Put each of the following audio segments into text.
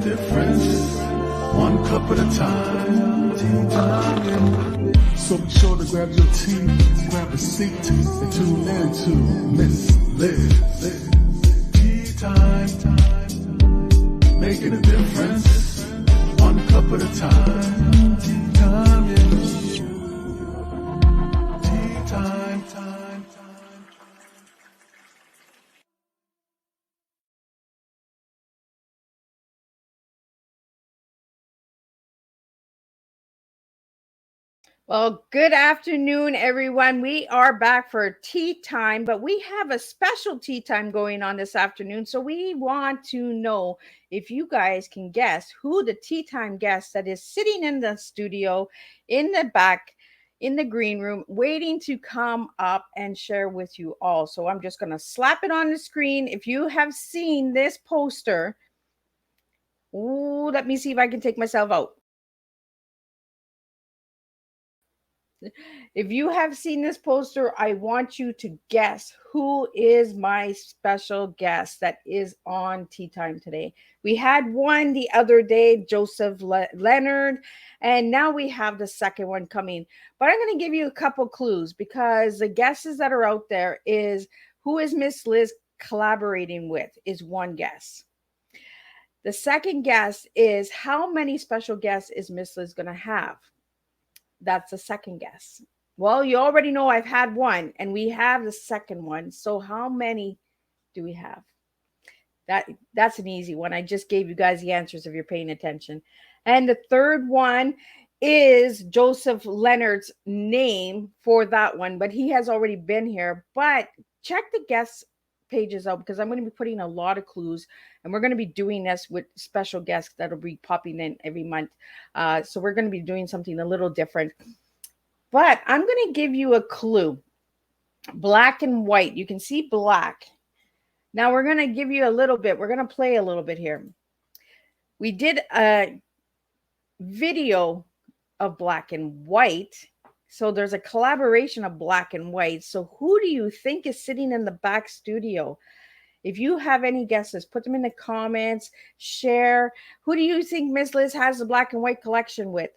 difference, one cup at a time. Tea time. So be sure to grab your tea, grab a seat, and tune in to Miss Liz. Tea time, making a difference, one cup at a time. Tea time, yeah. Tea time, time. Well, good afternoon, everyone. We are back for tea time, but we have a special tea time going on this afternoon. So we want to know if you guys can guess who the tea time guest that is sitting in the studio in the back in the green room waiting to come up and share with you all. So I'm just going to slap it on the screen. If you have seen this poster, let me see if I can take myself out. If you have seen this poster, I want you to guess who is my special guest that is on Tea Time today. We had one the other day, Joseph Leonard, and now we have the second one coming. But I'm going to give you a couple clues because the guesses that are out there is who is Miss Liz collaborating with is one guess. The second guess is how many special guests is Miss Liz going to have? That's the second guess. Well, you already know I've had one and we have the second one. So how many do we have? That's an easy one. I just gave you guys the answers if you're paying attention. And the third one is Joseph Leonard's name for that one, but he has already been here. But check the guest pages out because I'm going to be putting a lot of clues and we're going to be doing this with special guests that'll be popping in every month. So we're going to be doing something a little different. But I'm going to give you a clue. Black and white. You can see black. Now we're going to give you a little bit. We're going to play a little bit here. We did a video of black and white. So there's a collaboration of black and white. So who do you think is sitting in the back studio? If you have any guesses, put them in the comments, share. Who do you think Miss Liz has the black and white collection with?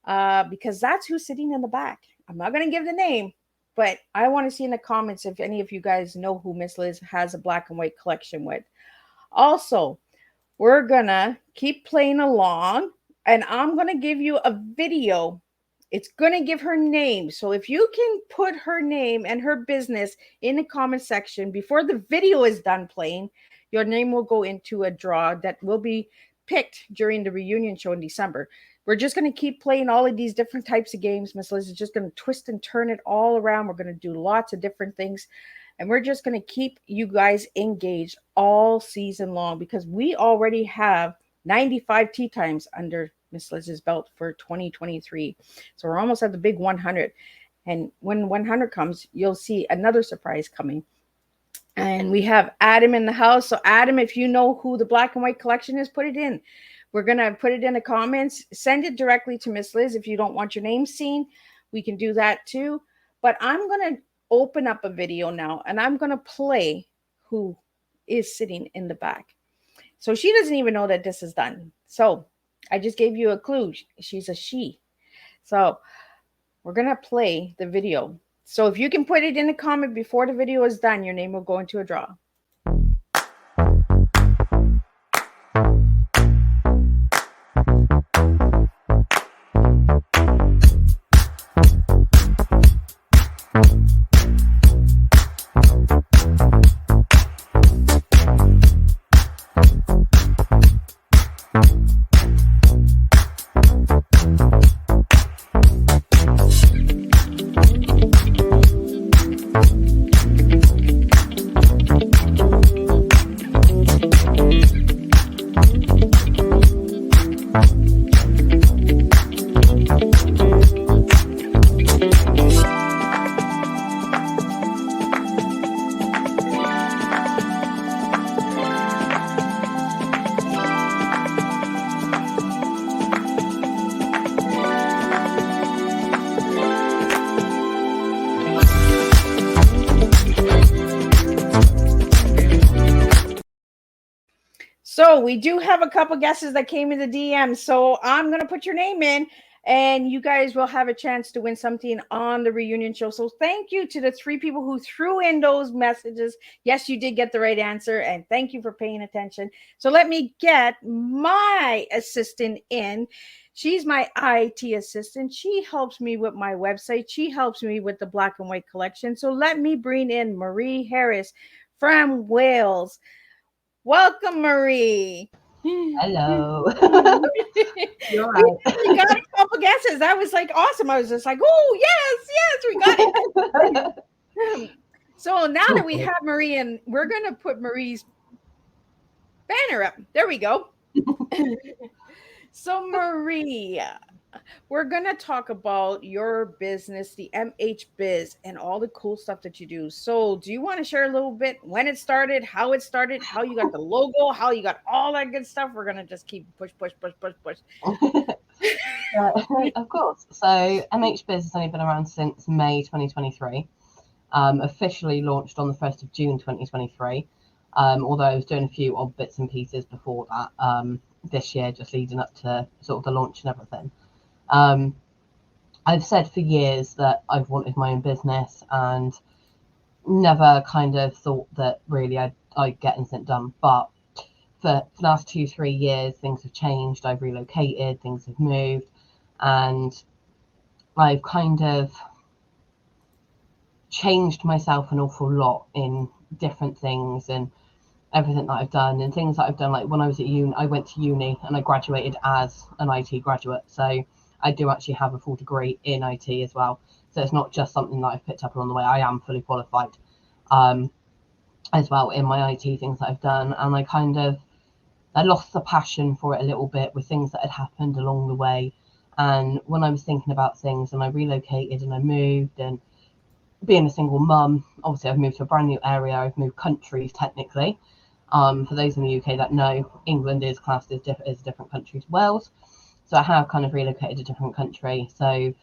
Because that's who's sitting in the back. I'm not going to give the name, but I want to see in the comments if any of you guys know who Miss Liz has a black and white collection with. Also, we're going to keep playing along, and I'm going to give you a video. It's going to give her name. So if you can put her name and her business in the comment section before the video is done playing, your name will go into a draw that will be picked during the reunion show in December. We're just going to keep playing all of these different types of games. Miss Liz is just going to twist and turn it all around. We're going to do lots of different things. And we're just going to keep you guys engaged all season long because we already have 95 tea times under Miss Liz's belt for 2023. So we're almost at the big 100. And when 100 comes, you'll see another surprise coming. And we have Adam in the house. So Adam, if you know who the black and white collection is, put it in. We're going to put it in the comments. Send it directly to Miss Liz. If you don't want your name seen, we can do that too. But I'm going to open up a video now and I'm going to play who is sitting in the back. So she doesn't even know that this is done. So I just gave you a clue. She's a she. So we're going to play the video. So if you can put it in the comment before the video is done, your name will go into a draw. So we do have a couple guesses that came in the DM. So I'm gonna put your name in, and you guys will have a chance to win something on the reunion show. So thank you to the three people who threw in those messages. Yes, you did get the right answer, and thank you for paying attention. So let me get my assistant in. She's my IT assistant. She helps me with my website. She helps me with the black and white collection. So let me bring in Marie Harris from Wales. Welcome, Marie. we Hello. You're right. actually got a couple guesses. That was like awesome. I was just like, oh, yes, yes, we got it. So now that we have Marie, and we're going to put Marie's banner up. There we go. So, Marie, we're going to talk about your business, the MH Biz, and all the cool stuff that you do. So, do you want to share a little bit when it started, how you got the logo, how you got all that good stuff? We're going to just keep push, push, push, push, push. Of course. So MH Biz has only been around since May 2023. Officially launched on the 1st of June 2023. Although I was doing a few odd bits and pieces before that this year, just leading up to sort of the launch and everything. I've said for years that I've wanted my own business and never kind of thought that really I'd get anything done. But for the last 2-3 years, things have changed. I've relocated, things have moved, and I've kind of changed myself an awful lot in different things and everything that I've done and things that I've done. Like when I was at uni, I went to uni and I graduated as an IT graduate. So I do actually have a full degree in IT as well. So it's not just something that I've picked up along the way. I am fully qualified as well in my IT things that I've done. And I lost the passion for it a little bit with things that had happened along the way. And when I was thinking about things and I relocated and I moved, and being a single mum, obviously I've moved to a brand new area. I've moved countries technically. For those in the UK that know, England is classed as a different country to Wales. So I have kind of relocated to a different country. So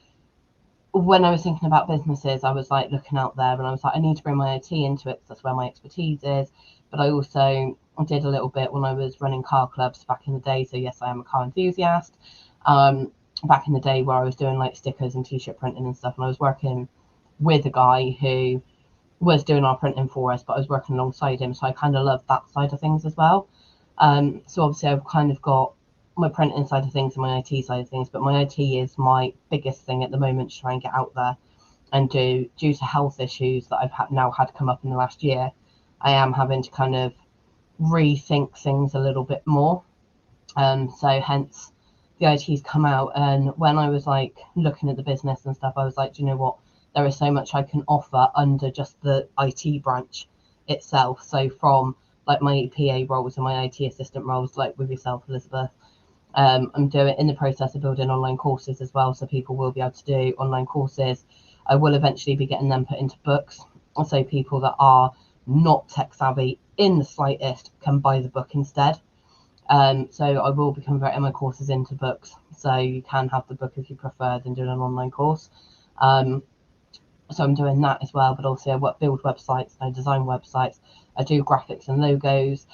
when I was thinking about businesses, I was like looking out there and I was like, I need to bring my IT into it because that's where my expertise is. But I also did a little bit when I was running car clubs back in the day. So yes, I am a car enthusiast. Back in the day where I was doing like stickers and t-shirt printing and stuff, and I was working with a guy who was doing our printing for us, but I was working alongside him. So I kind of love that side of things as well. So obviously I've kind of got my printing side of things and my IT side of things, but my IT is my biggest thing at the moment to try and get out there and do. Due to health issues that I've now had come up in the last year, I am having to kind of rethink things a little bit more. So hence the IT's come out. And when I was like looking at the business and stuff, I was like, do you know what? There is so much I can offer under just the IT branch itself. So from like my PA roles and my IT assistant roles, like with yourself, Elizabeth, I'm in the process of building online courses as well. So people will be able to do online courses. I will eventually be getting them put into books. So people that are not tech savvy in the slightest can buy the book instead. So I will be converting my courses into books. So you can have the book if you prefer than doing an online course. So I'm doing that as well, but also I build websites, I design websites, I do graphics and logos.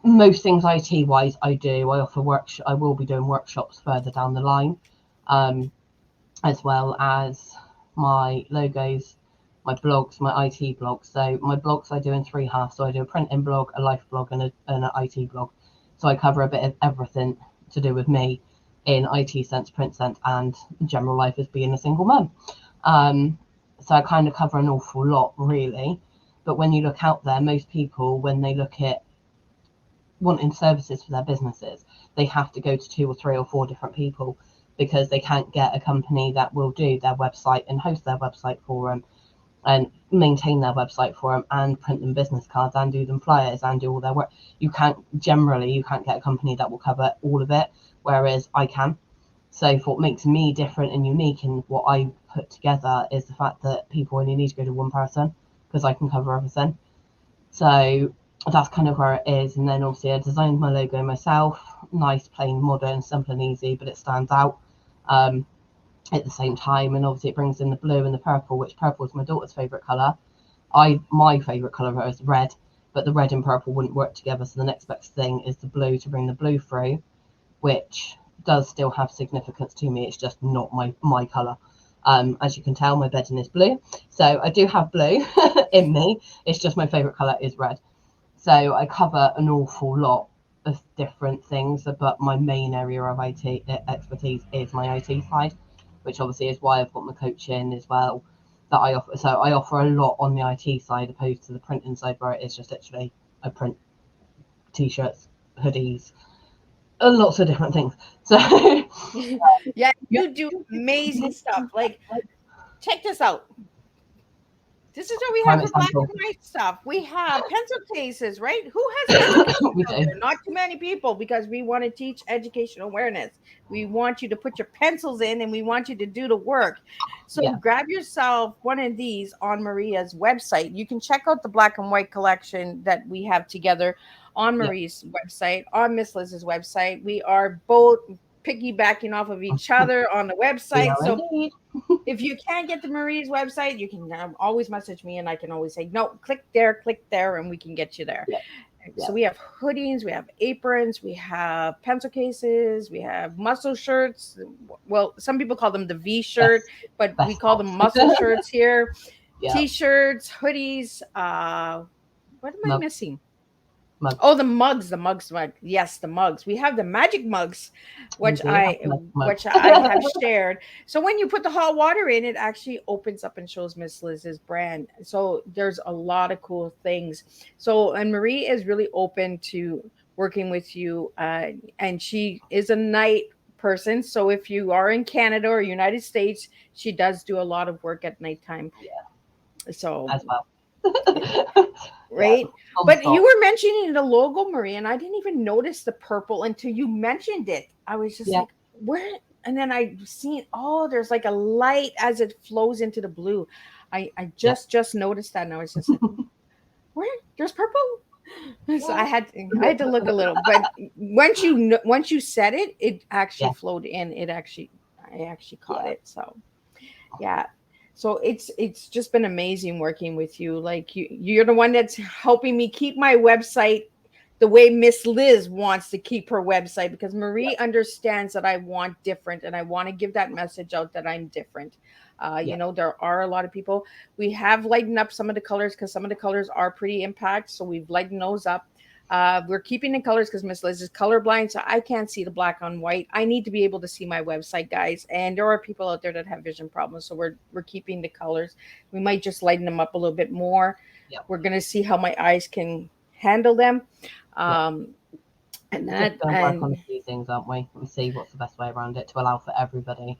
Most things IT wise I do. I offer I will be doing workshops further down the line, as well as my logos, my blogs, my IT blogs. So my blogs I do in 3 halves. So I do a printing blog, a life blog, and an IT blog. So I cover a bit of everything to do with me in IT sense, print sense, and general life as being a single mum. So I kind of cover an awful lot, really. But when you look out there, most people, when they look at wanting services for their businesses, they have to go to 2 or 3 or 4 different people because they can't get a company that will do their website and host their website for them and maintain their website for them and print them business cards and do them flyers and do all their work. You can't get a company that will cover all of it, whereas I can. So what makes me different and unique in what I put together is the fact that people only need to go to one person because I can cover everything. So that's kind of where it is. And then obviously I designed my logo myself, nice, plain, modern, simple and easy, but it stands out at the same time. And obviously it brings in the blue and the purple, which purple is my daughter's favourite colour. My favourite colour is red, but the red and purple wouldn't work together. So the next best thing is the blue, to bring the blue through, which does still have significance to me. It's just not my colour. As you can tell, my bedding is blue. So I do have blue in me. It's just my favourite colour is red. So I cover an awful lot of different things, but my main area of IT expertise is my IT side, which obviously is why I've got my coaching as well that I offer. So I offer a lot on the IT side opposed to the printing side, where it is just literally I print t-shirts, hoodies, and lots of different things. So Yeah, you do amazing stuff. Like, check this out. This is what we have prime for black and example, white stuff. We have pencil cases, right? Who has pencil cases we out do. there? Not too many people, because we want to teach educational awareness. We want you to put your pencils in, and we want you to do the work. So Yeah. grab yourself one of these on Maria's website. You can check out the black and white collection that we have together on Marie's website, on Miss Liz's website. We are both piggybacking off of each other on the We website. are So indeed. if you can't get to Marie's website, you can always message me, and I can always say, no, click there, and we can get you there. Yeah. So we have hoodies, we have aprons, we have pencil cases, we have muscle shirts. Well, some people call them the V shirt, but we Best call them muscle shirts here. Yeah. T-shirts, hoodies. What am I missing? Mugs. Oh, the mugs. Yes, the mugs. We have the magic mugs, which I have shared. So when you put the hot water in, it actually opens up and shows Miss Liz's brand. So there's a lot of cool things. So, and Marie is really open to working with you, and she is a night person. So if you are in Canada or United States, she does do a lot of work at nighttime. Yeah. So as well. Right. But you were mentioning the logo, Marie, and I didn't even notice the purple until you mentioned it. I was just like, where? And then I seen, oh, there's like a light as it flows into the blue. I just noticed that, and I was just like, where? There's purple. So I had to look a little, but once you said it, it actually flowed in. I actually caught it. So yeah. So it's just been amazing working with you. Like you're the one that's helping me keep my website the way Miss Liz wants to keep her website, because Marie understands that I want different, and I want to give that message out that I'm different. You know, there are a lot of people. We have lightened up some of the colors, because some of the colors are pretty impact. So we've lightened those up. We're keeping the colors because Miss Liz is colorblind, so I can't see the black on white. I need to be able to see my website, guys. And there are people out there that have vision problems, so we're keeping the colors. We might just lighten them up a little bit more. We're gonna see how my eyes can handle them. And that, work on a few things, aren't we? And see what's the best way around it to allow for everybody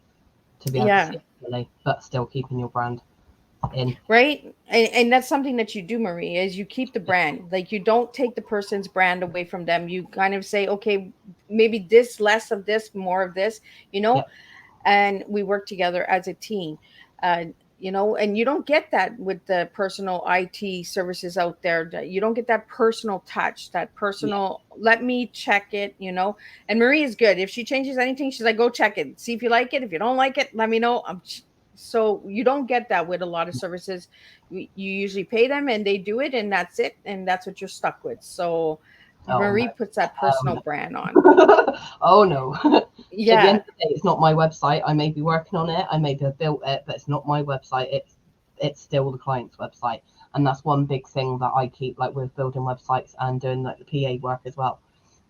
to be able to see it clearly, but still keeping your brand in. Right. And that's something that you do, Marie, is you keep the brand. Like, you don't take the person's brand away from them. You kind of say, okay, maybe this, less of this, more of this, you know, and we work together as a team. You know, and you don't get that with the personal IT services out there. You don't get that personal touch, that personal, let me check it, you know. And Marie is good. If she changes anything, she's like, go check it. See if you like it. If you don't like it, let me know. So you don't get that with a lot of services. You usually pay them and they do it, and that's it. And that's what you're stuck with. So Marie puts that personal brand on. Oh no. Yeah. At the end of the day, it's not my website. I may be working on it. I may have built it, but it's not my website. It's still the client's website. And that's one big thing that I keep, like, with building websites and doing like the PA work as well.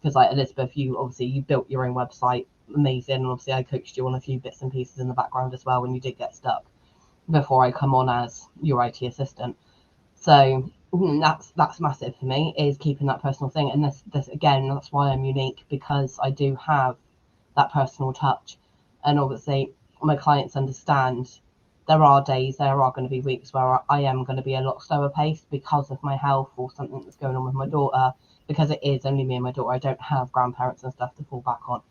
Because like Elizabeth, you built your own website, amazing. And obviously I coached you on a few bits and pieces in the background as well when you did get stuck before I come on as your IT assistant. So that's massive for me, is keeping that personal thing. And this again, that's why I'm unique, because I do have that personal touch. And obviously my clients understand there are days, there are going to be weeks where I am going to be a lot slower paced because of my health or something that's going on with my daughter, because it is only me and my daughter. I don't have grandparents and stuff to fall back on.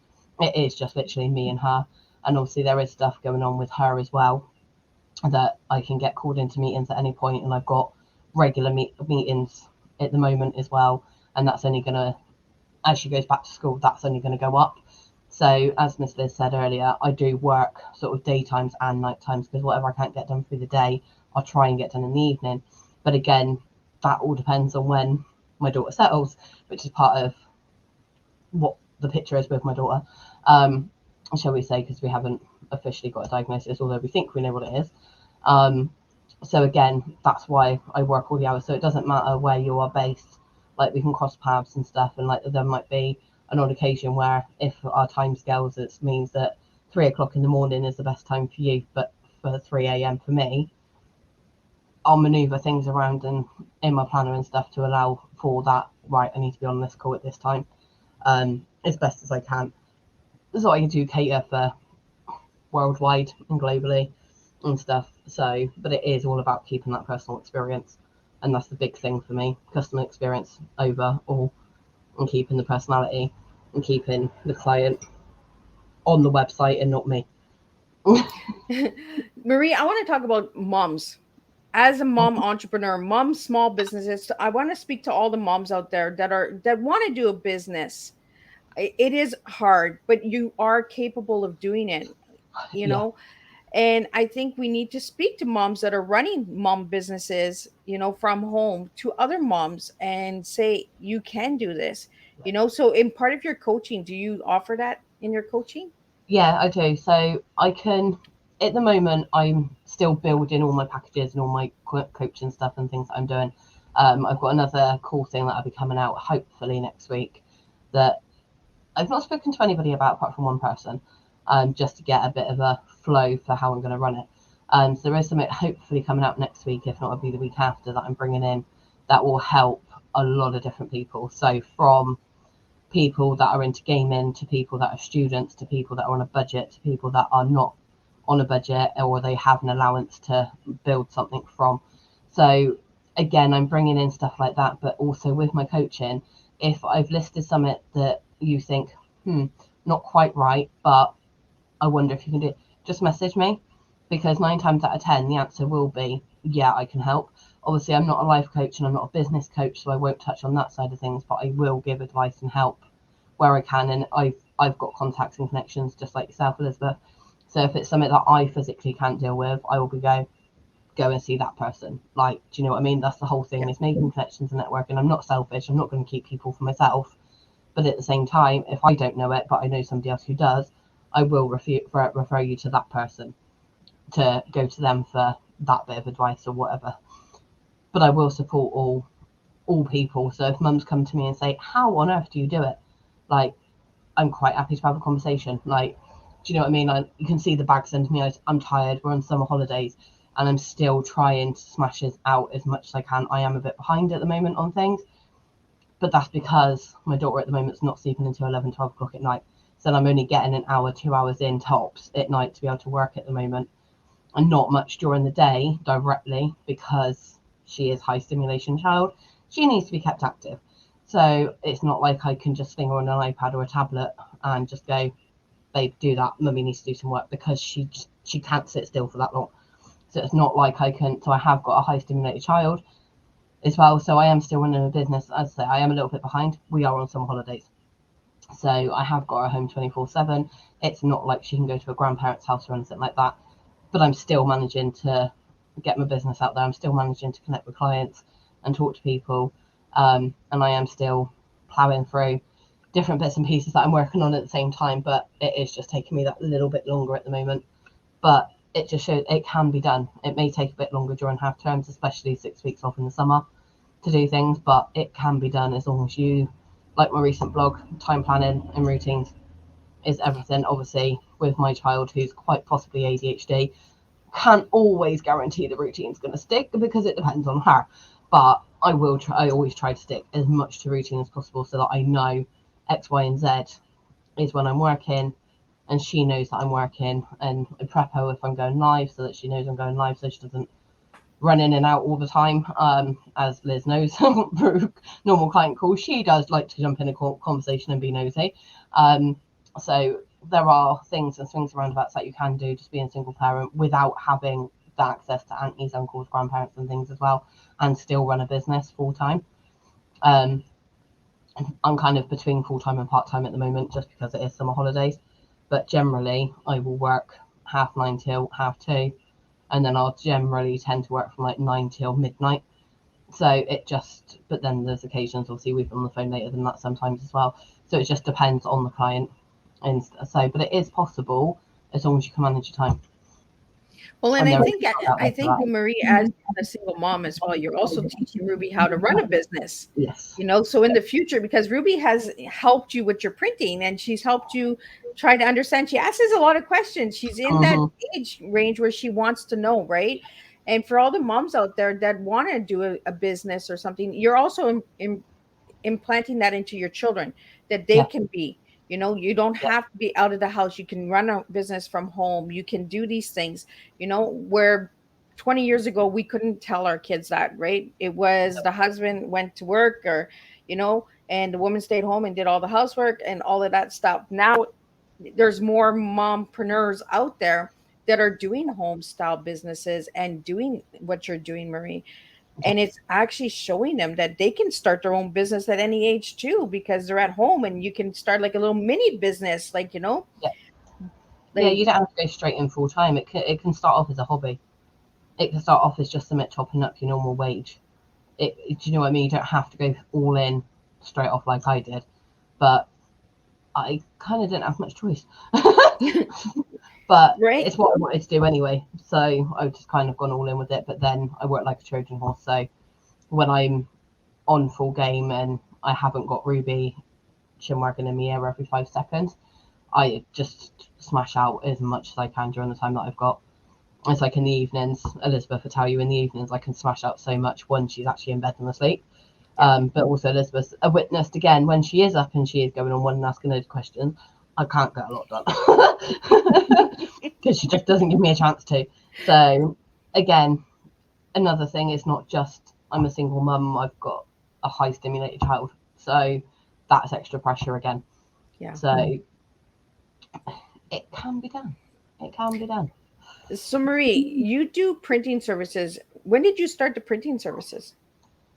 It is just literally me and her. And obviously there is stuff going on with her as well, that I can get called into meetings at any point, and I've got regular meetings at the moment as well, and that's only going to, as she goes back to school, that's only going to go up. So as Miss Liz said earlier, I do work sort of daytimes and night times, because whatever I can't get done through the day, I'll try and get done in the evening. But again, that all depends on when my daughter settles, which is part of what the picture is with my daughter, shall we say, because we haven't officially got a diagnosis, although we think we know what it is. So again, that's why I work all the hours. So it doesn't matter where you are based. Like, we can cross paths and stuff, and like there might be an odd occasion where if our time scales, it means that 3 o'clock in the morning is the best time for you, but for 3 a.m. for me, I'll maneuver things around and in my planner and stuff to allow for that. Right, I need to be on this call at this time, as best as I can, so I can do cater for worldwide and globally and stuff. So, but it is all about keeping that personal experience, and that's the big thing for me: customer experience over all, and keeping the personality and keeping the client on the website and not me. Marie, I want to talk about moms. As a mom entrepreneur, mom small businesses, I want to speak to all the moms out there that want to do a business. It is hard, but you are capable of doing it, you Yeah, know. And I think we need to speak to moms that are running mom businesses, from home to other moms and say, you can do this, So, in part of your coaching, do you offer that in your coaching? yeah, I do. So I can, at the moment, I'm still building all my packages and all my coaching stuff and things that I'm doing. I've got another cool thing that I'll be coming out hopefully next week that I've not spoken to anybody about apart from one person, just to get a bit of a flow for how I'm going to run it. So there is something hopefully coming out next week, if not it'll be the week after, that I'm bringing in that will help a lot of different people. So from people that are into gaming to people that are students to people that are on a budget to people that are not on a budget or they have an allowance to build something from. So again, I'm bringing in stuff like that, but also with my coaching, if I've listed something that you think, not quite right, but I wonder if you can do it, just message me, because 9 times out of 10, the answer will be, yeah, I can help. Obviously, I'm not a life coach and I'm not a business coach, so I won't touch on that side of things, but I will give advice and help where I can. And I've got contacts and connections just like yourself, Elizabeth. So if it's something that I physically can't deal with, I will go and see that person. Like, do you know what I mean? That's the whole thing, Yeah. is making connections and networking. I'm not selfish. I'm not going to keep people for myself. But at the same time, if I don't know it, but I know somebody else who does, I will refer you to that person to go to them for that bit of advice or whatever. But I will support all people. So if mums come to me and say, how on earth do you do it? Like, I'm quite happy to have a conversation. Like, do you know what I mean? You can see the bags under me. I'm tired. We're on summer holidays and I'm still trying to smash this out as much as I can. I am a bit behind at the moment on things, but that's because my daughter at the moment is not sleeping until 11, 12 o'clock at night. So I'm only getting an hour, 2 hours in tops at night to be able to work at the moment, and not much during the day directly because she is high stimulation child. She needs to be kept active. So it's not like I can just finger on an iPad or a tablet and just go, babe, do that. Mummy needs to do some work, because she can't sit still for that long. So it's not like I can. So I have got a high stimulated child as well. So I am still running a business. As I say, I am a little bit behind. We are on summer holidays. So I have got her home 24/7. It's not like she can go to a grandparent's house or anything like that. But I'm still managing to get my business out there. I'm still managing to connect with clients and talk to people. And I am still plowing through different bits and pieces that I'm working on at the same time. But it is just taking me that little bit longer at the moment. But it just shows it can be done. It may take a bit longer during half terms, especially 6 weeks off in the summer, to do things, but it can be done as long as you, like my recent blog, time planning and routines is everything. Obviously, with my child who's quite possibly ADHD, can't always guarantee the routine's going to stick because it depends on her. But I will try. I always try to stick as much to routine as possible so that I know X, Y, and Z is when I'm working, and she knows that I'm working, and I prep her if I'm going live so that she knows I'm going live, so she doesn't run in and out all the time. As Liz knows, through normal client calls, she does like to jump in a conversation and be nosy. So there are things and swings and roundabouts that you can do just being a single parent without having the access to aunties, uncles, grandparents and things as well, and still run a business full time. Um, I'm kind of between full time and part time at the moment just because it is summer holidays. But generally, I will work 9:30 till 2:30, and then I'll generally tend to work from like 9 till midnight. So it just, but then there's occasions, obviously, we've been on the phone later than that sometimes as well. So it just depends on the client. And so, but it is possible as long as you can manage your time. Well, and And I there is think out I there for think that. Marie, as a single mom as well, you're also teaching Ruby how to run a business. Yes. So in the future, because Ruby has helped you with your printing and she's helped you try to understand. She asks us a lot of questions. She's in that Hmm. age range where she wants to know, right? And for all the moms out there that want to do a business or something, you're also implanting that into your children that they Yeah. can be, you don't Yeah. have to be out of the house. You can run a business from home. You can do these things, where 20 years ago we couldn't tell our kids that, right? It was the husband went to work, or and the woman stayed home and did all the housework and all of that stuff. Now there's more mompreneurs out there that are doing home style businesses and doing what you're doing, Marie. Yeah. And it's actually showing them that they can start their own business at any age too, because they're at home, and you can start like a little mini business, like Yeah. Yeah, like you don't have to go straight in full time. It can start off as a hobby. It can start off as just something topping up your normal wage. Do you know what I mean? You don't have to go all in straight off like I did. But I kind of didn't have much choice. But right. it's what I wanted to do anyway. So I've just kind of gone all in with it. But then I work like a Trojan horse. So when I'm on full game and I haven't got Ruby shimworking in my ear every 5 seconds, I just smash out as much as I can during the time that I've got. It's like in the evenings, Elizabeth will tell you, in the evenings I can smash out so much when she's actually in bed and asleep. Yeah. But also Elizabeth's a witnessed again when she is up and she is going on one and asking those questions. I can't get a lot done because she just doesn't give me a chance to. So again, another thing is not just I'm a single mum, I've got a high stimulated child. So that's extra pressure again. Yeah. So it can be done. It can be done. So Marie, you do printing services. When did you start the printing services?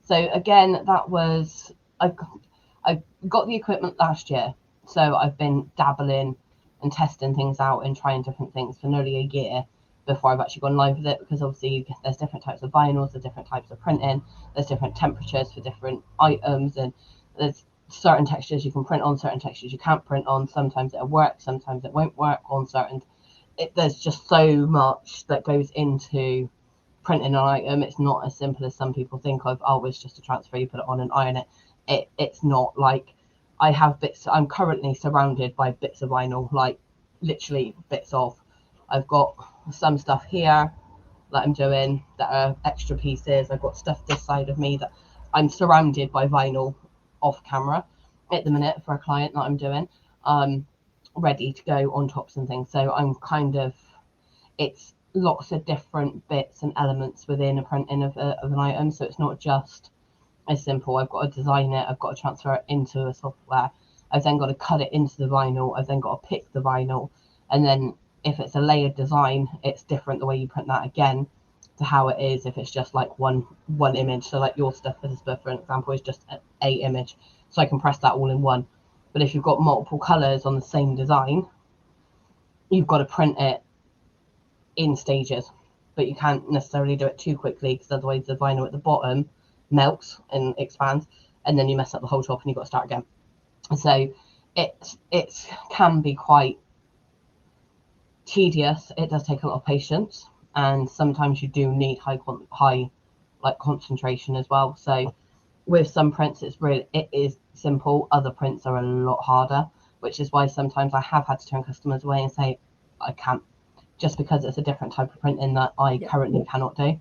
So again, that was I got the equipment last year. So I've been dabbling and testing things out and trying different things for nearly a year before I've actually gone live with it, because obviously there's different types of vinyls, there's different types of printing, there's different temperatures for different items, and there's certain textures you can print on, certain textures you can't print on. Sometimes it'll work, sometimes it won't work on certain. There's just so much that goes into printing an item. It's not as simple as some people think of. Oh, it's just a transfer, you put it on and iron it. It's not. Like, I have bits. I'm currently surrounded by bits of vinyl, like literally bits of. I've got some stuff here that I'm doing that are extra pieces. I've got stuff this side of me that I'm surrounded by vinyl off camera at the minute for a client that I'm doing, ready to go on tops and things. So I'm kind of, it's lots of different bits and elements within a printing of an item. So it's not just as simple. I've got to design it, I've got to transfer it into a software, I've then got to cut it into the vinyl, I've then got to pick the vinyl, and then if it's a layered design, it's different the way you print that again to how it is if it's just like one image. So like your stuff, Elizabeth, for example, is just a image, so I can press that all in one. But if you've got multiple colors on the same design, you've got to print it in stages, but you can't necessarily do it too quickly, because otherwise the vinyl at the bottom melts and expands, and then you mess up the whole top and you've got to start again. So it can be quite tedious. It does take a lot of patience, and sometimes you do need high like concentration as well. So with some prints it is simple, other prints are a lot harder, which is why sometimes I have had to turn customers away and say I can't, just because it's a different type of printing that I currently cannot do.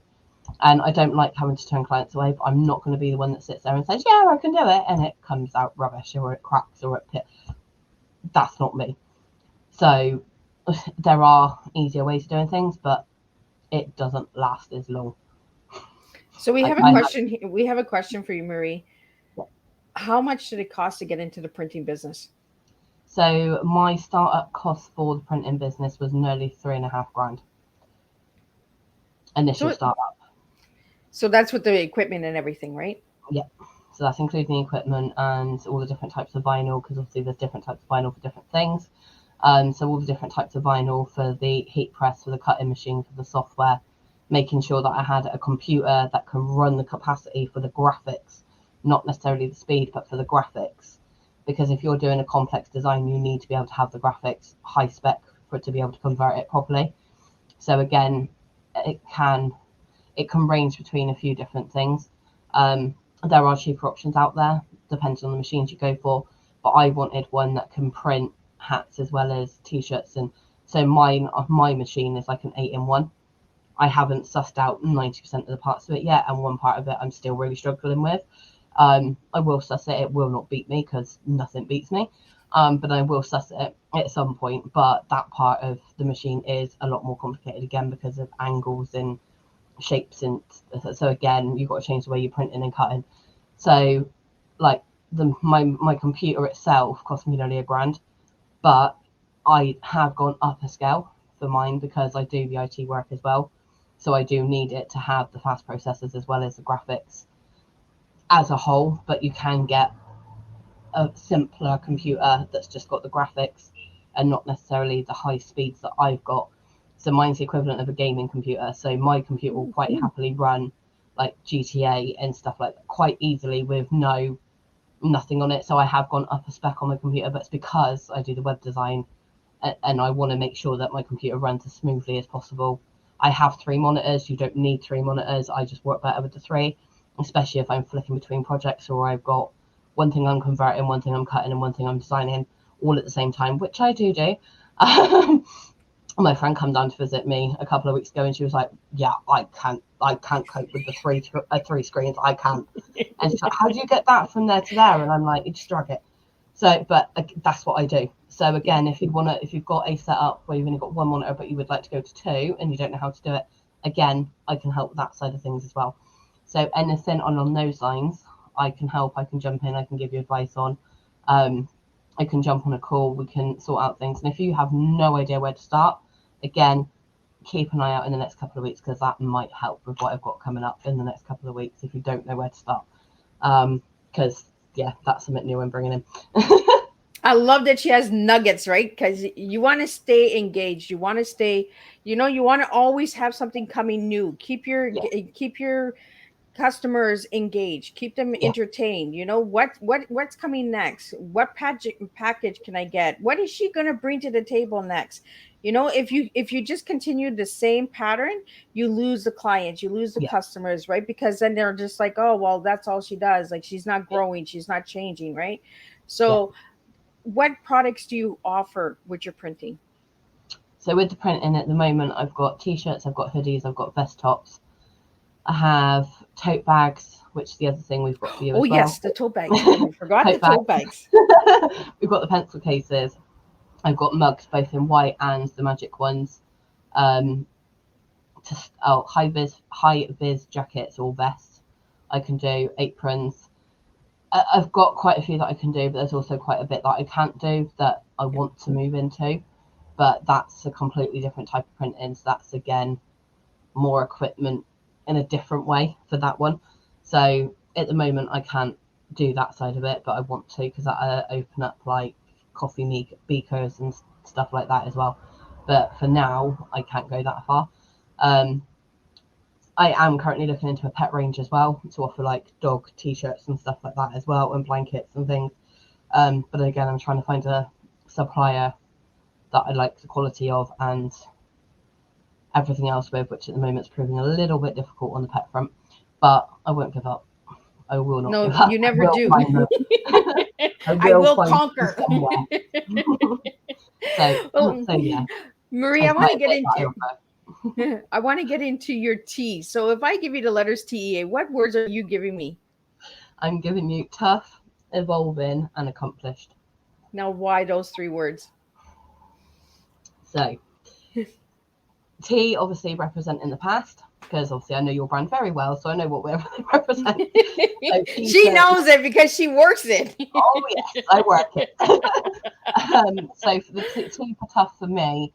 And I don't like having to turn clients away, but I'm not going to be the one that sits there and says, yeah, I can do it, and it comes out rubbish, or it cracks, or it that's not me. So there are easier ways of doing things, but it doesn't last as long. So we Like have a question. We have a question for you, Marie. How much did it cost to get into the printing business? So my startup cost for the printing business was nearly $3,500. Initial startup. So that's with the equipment and everything, right? Yeah. So that's including the equipment and all the different types of vinyl, because obviously there's different types of vinyl for different things. So all the different types of vinyl for the heat press, for the cutting machine, for the software, making sure that I had a computer that can run the capacity for the graphics, not necessarily the speed, but for the graphics. Because if you're doing a complex design, you need to be able to have the graphics high spec for it to be able to convert it properly. So again, it can range between a few different things. There are cheaper options out there, depending on the machines you go for. But I wanted one that can print hats as well as t-shirts, and so my machine is like an 8-in-1. I haven't sussed out 90% of the parts of it yet, and one part of it I'm still really struggling with. I will suss it. It will not beat me because nothing beats me. But I will suss it at some point. But that part of the machine is a lot more complicated again because of angles and shapes, and so again you've got to change the way you're printing and cutting. So like my computer itself cost me nearly £1,000, but I have gone up a scale for mine because I do the IT work as well. So I do need it to have the fast processors as well as the graphics as a whole, but you can get a simpler computer that's just got the graphics and not necessarily the high speeds that I've got. So mine's the equivalent of a gaming computer. So my computer will quite happily run like GTA and stuff like that quite easily with nothing on it. So I have gone up a spec on my computer, but it's because I do the web design and I want to make sure that my computer runs as smoothly as possible. I have 3 monitors. You don't need 3 monitors. I just work better with the 3, especially if I'm flicking between projects or I've got one thing I'm converting, one thing I'm cutting, and one thing I'm designing all at the same time, which I do. My friend came down to visit me a couple of weeks ago, and she was like, "Yeah, I can't cope with the three screens. I can't." And she's like, "How do you get that from there to there?" And I'm like, "You just drag it." So, but that's what I do. So again, if you've got a setup where you've only got 1 monitor, but you would like to go to 2 and you don't know how to do it, again, I can help with that side of things as well. So anything on those lines, I can help. I can jump in. I can give you advice on. I can jump on a call. We can sort out things. And if you have no idea where to start, again, keep an eye out in the next couple of weeks because that might help with what I've got coming up in the next couple of weeks if you don't know where to start. Because yeah, that's something new I'm bringing in. I love that she has nuggets, right? Because you want to stay engaged. You want to stay, you want to always have something coming new. Keep your customers engaged. Keep them entertained. What's coming next? What package can I get? What is she going to bring to the table next? If you just continue the same pattern, you lose the clients, you lose the customers, right? Because then they're just like, oh, well, that's all she does. Like she's not growing, she's not changing, right? So what products do you offer with your printing? So with the printing at the moment, I've got t-shirts, I've got hoodies, I've got vest tops. I have tote bags, which is the other thing we've got for you as well. Oh yes, the tote bags. I forgot the tote bags. We've got the pencil cases. I've got mugs, both in white and the magic ones. High vis jackets or vests. I can do aprons. I've got quite a few that I can do, but there's also quite a bit that I can't do that I want to move into. But that's a completely different type of printing. So that's again more equipment in a different way for that one. So at the moment I can't do that side of it, but I want to because that open up like coffee beakers and stuff like that as well. But for now I can't go that far. I am currently looking into a pet range as well to offer like dog t-shirts and stuff like that as well, and blankets and things. But again, I'm trying to find a supplier that I like the quality of and everything else with, which at the moment is proving a little bit difficult on the pet front. But I won't give up. I will not give up. You never do. I will conquer. So yeah. Marie, I want to get into your T. So if I give you the letters TEA, what words are you giving me? I'm giving you tough, evolving, and accomplished. Now, why those 3 words? So, T obviously representing the past, because obviously I know your brand very well, so I know what we're representing. So she knows it because she works it. Oh yes, I work it. So for the T for tough for me,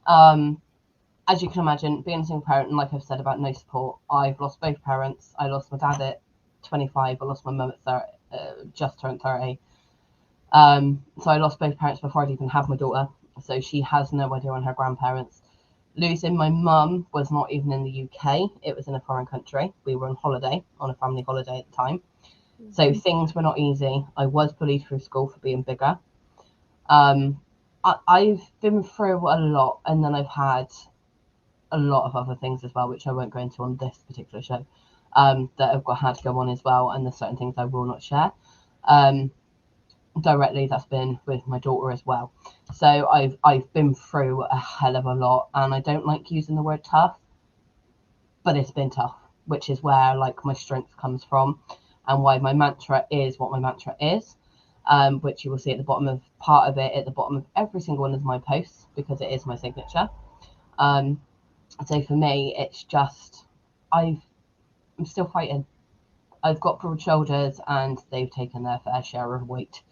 as you can imagine, being a single parent, and like I've said about no support, I've lost both parents. I lost my dad at 25. I lost my mum at 30, just turned 30. So I lost both parents before I'd even have my daughter. So she has no idea on her grandparents. Losing my mum was not even in the UK. It was in a foreign country. We were on holiday, on a family holiday at the time. So things were not easy. I was bullied through school for being bigger. I've been through a lot, and then I've had a lot of other things as well, which I won't go into on this particular show, that have had to go on as well, and there's certain things I will not share directly. That's been with my daughter as well. So I've been through a hell of a lot, and I don't like using the word tough, but it's been tough, which is where like my strength comes from, and why my mantra is what my mantra is. Which you will see at the bottom of part of it, at the bottom of every single one of my posts, because it is my signature. So for me, it's just, I'm still fighting. I've got broad shoulders, and they've taken their fair share of weight,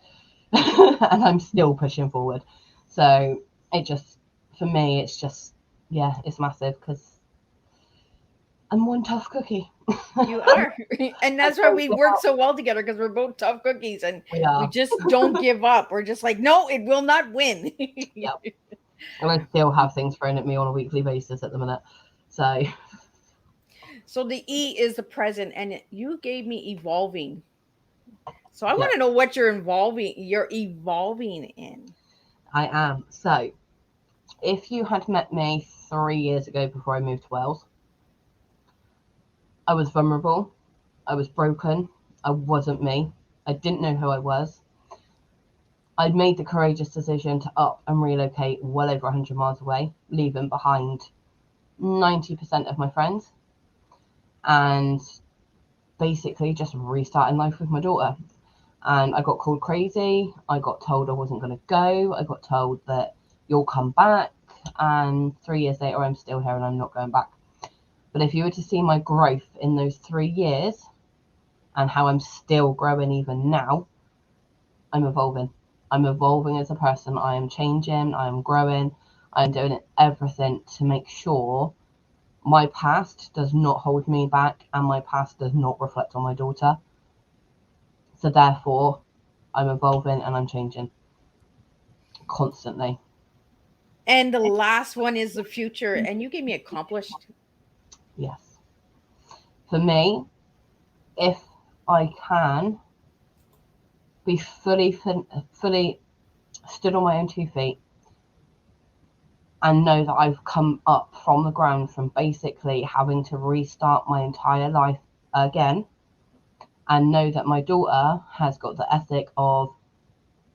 and I'm still pushing forward. So it just, for me, it's just, yeah, it's massive, because I'm one tough cookie. You are. And that's why we work so well together, because we're both tough cookies, and we just don't give up. We're just like, no, it will not win. Yep. And I still have things thrown at me on a weekly basis at the minute. So the E is the present, and you gave me evolving. So I want to know what you're evolving in. I am. So if you had met me 3 years ago before I moved to Wales, I was vulnerable. I was broken. I wasn't me. I didn't know who I was. I'd made the courageous decision to up and relocate well over 100 miles away, leaving behind 90% of my friends, and basically just restarting life with my daughter. And I got called crazy. I got told I wasn't going to go. I got told that you'll come back. And 3 years later, I'm still here and I'm not going back. But if you were to see my growth in those 3 years and how I'm still growing even now, I'm evolving. I'm evolving as a person. I am changing. I am growing. I'm doing everything to make sure my past does not hold me back, and my past does not reflect on my daughter. So therefore, I'm evolving and I'm changing constantly. And the last one is the future, and you gave me accomplished. Yes. For me, if I can be fully stood on my own 2 feet and know that I've come up from the ground from basically having to restart my entire life again, and know that my daughter has got the ethic of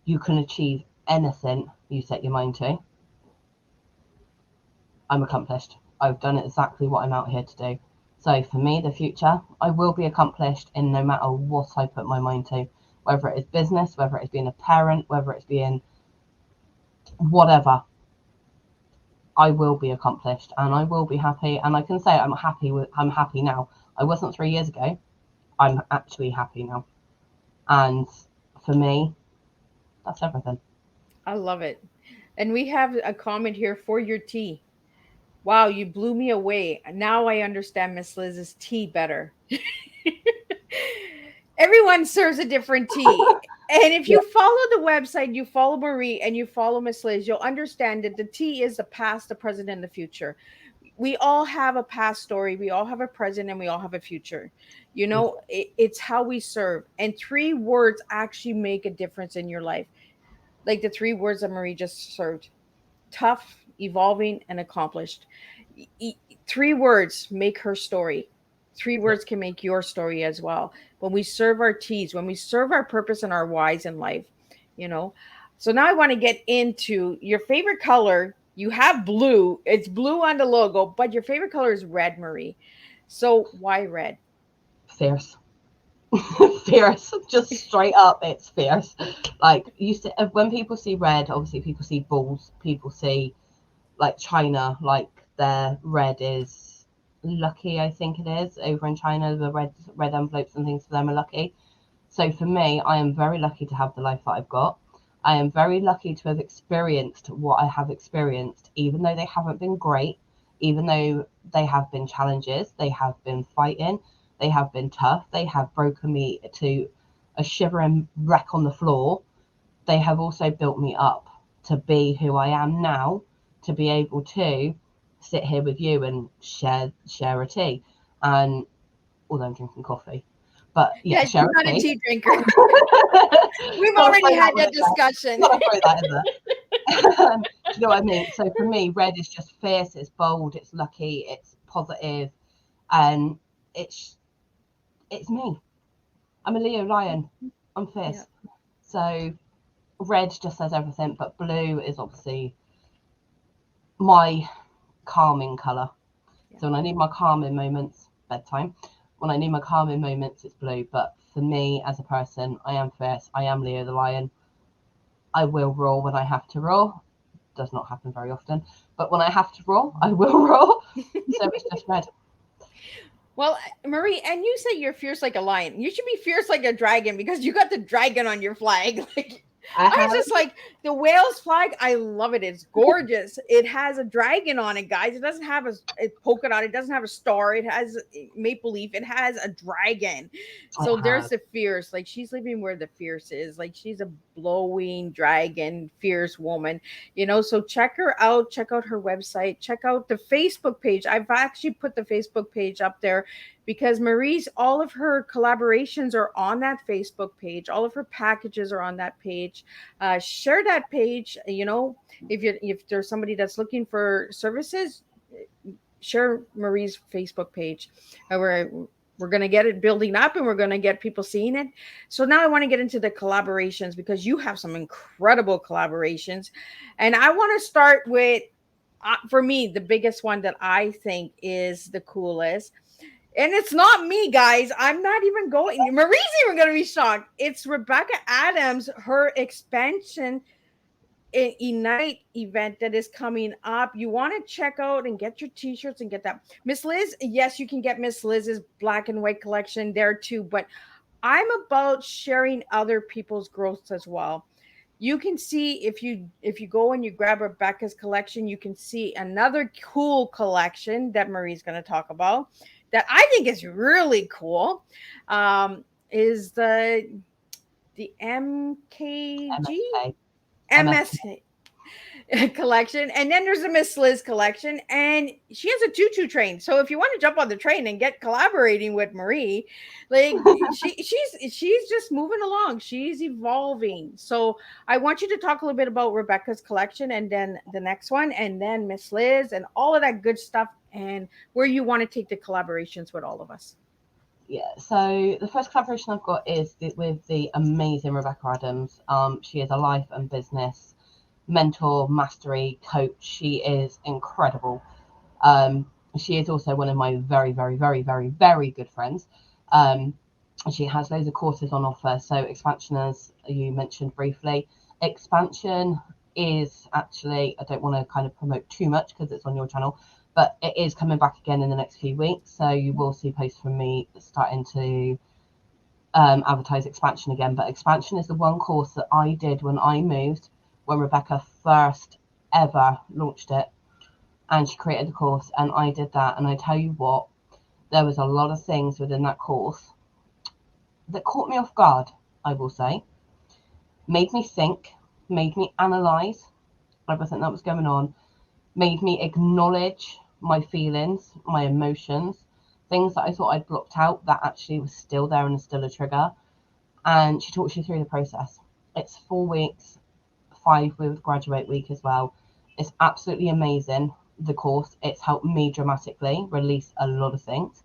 you can achieve anything you set your mind to, I'm accomplished. I've done exactly what I'm out here to do. So for me, the future, I will be accomplished in no matter what I put my mind to, whether it is business, whether it's being a parent, whether it's being whatever. I will be accomplished, and I will be happy. And I can say I'm happy now. I wasn't 3 years ago. I'm actually happy now. And for me, that's everything. I love it. And we have a comment here for your tea. Wow, you blew me away. Now I understand Miss Liz's tea better. Everyone serves a different tea. And if you follow the website, you follow Marie, and you follow Miss Liz, you'll understand that the tea is the past, the present, and the future. We all have a past story, we all have a present, and we all have a future. You know, it's how we serve. And 3 words actually make a difference in your life. Like the 3 words that Marie just served: tough, evolving, and accomplished. 3 words make her story. 3 words can make your story as well. When we serve our T's, when we serve our purpose and our whys in life, you know. So now I want to get into your favorite color. You have blue. It's blue on the logo, but your favorite color is red, Marie. So why red? Fierce. Fierce, just straight up, it's fierce. Like, you see, when people see red, obviously people see bulls, people see like China, like their red is lucky, I think it is, over in China, the red envelopes and things for them are lucky. So for me, I am very lucky to have the life that I've got. I am very lucky to have experienced what I have experienced, even though they haven't been great, even though they have been challenges, they have been fighting, they have been tough, they have broken me to a shivering wreck on the floor. They have also built me up to be who I am now, to be able to sit here with you and share a tea. And although I'm drinking coffee, but yeah, she's share not a a tea. tea drinker. We've Gotta already throw had one that in there. discussion. Gotta throw that in there. Do you know what I mean? So for me, red is just fierce, it's bold, it's lucky, it's positive, and it's me. I'm a Leo lion. I'm fierce. Yeah. So red just says everything, but blue is obviously my calming colour. So when I need my calming moments, bedtime. When I need my calming moments, it's blue. But for me as a person, I am fierce. I am Leo the lion. I will roar when I have to roar. Does not happen very often. But when I have to roar, I will roar. So it's just red. Well, Marie, and you say you're fierce like a lion. You should be fierce like a dragon because you got the dragon on your flag. Like I I have. just like the Wales flag. I love it. It's gorgeous. It has a dragon on it, guys. It doesn't have a polka dot. It doesn't have a star. It has maple leaf. It has a dragon. It So there's has. the fierce. Like she's living where the fierce is. Like she's a blowing dragon, fierce woman. So check her out. Check out her website. Check out the Facebook page. I've actually put the Facebook page up there because Marie's all of her collaborations are on that Facebook page. All of her packages are on that page. Share that page. If there's somebody that's looking for services, share Marie's Facebook page. We're going to get it building up and we're going to get people seeing it. So now I want to get into the collaborations because you have some incredible collaborations. And I want to start with, for me, the biggest one that I think is the coolest. And it's not me, guys. I'm not even going. Marie's even going to be shocked. It's Rebecca Adams, her expansion Ignite event that is coming up. You want to check out and get your t-shirts and get that. Miss Liz, yes, you can get Miss Liz's black and white collection there too. But I'm about sharing other people's growths as well. You can see if you go and you grab Rebecca's collection, you can see another cool collection that Marie's going to talk about that I think is really cool. Is the MKG MSK. MSK collection, and then there's a Miss Liz collection, and she has a tutu train. So if you want to jump on the train and get collaborating with Marie, like she's just moving along, she's evolving. So I want you to talk a little bit about Rebecca's collection, and then the next one, and then Miss Liz, and all of that good stuff, and where you want to take the collaborations with all of us. Yeah, so the first collaboration I've got is with the amazing Rebecca Adams. She is a life and business mentor, mastery coach. She is incredible. She is also one of my very, very, very, very, very good friends. She has loads of courses on offer. So expansion, as you mentioned briefly, expansion is actually, I don't want to kind of promote too much because it's on your channel, but it is coming back again in the next few weeks. So you will see posts from me starting to advertise expansion again. But expansion is the one course that I did when I moved, when Rebecca first ever launched it, and she created the course, and I did that. And I tell you what, there was a lot of things within that course that caught me off guard, I will say, made me think, made me analyze everything that was going on, made me acknowledge my feelings, my emotions, things that I thought I'd blocked out that actually was still there and is still a trigger. And she talks you through the process. It's 4 weeks, 5 with graduate week as well. It's absolutely amazing, the course. It's helped me dramatically release a lot of things.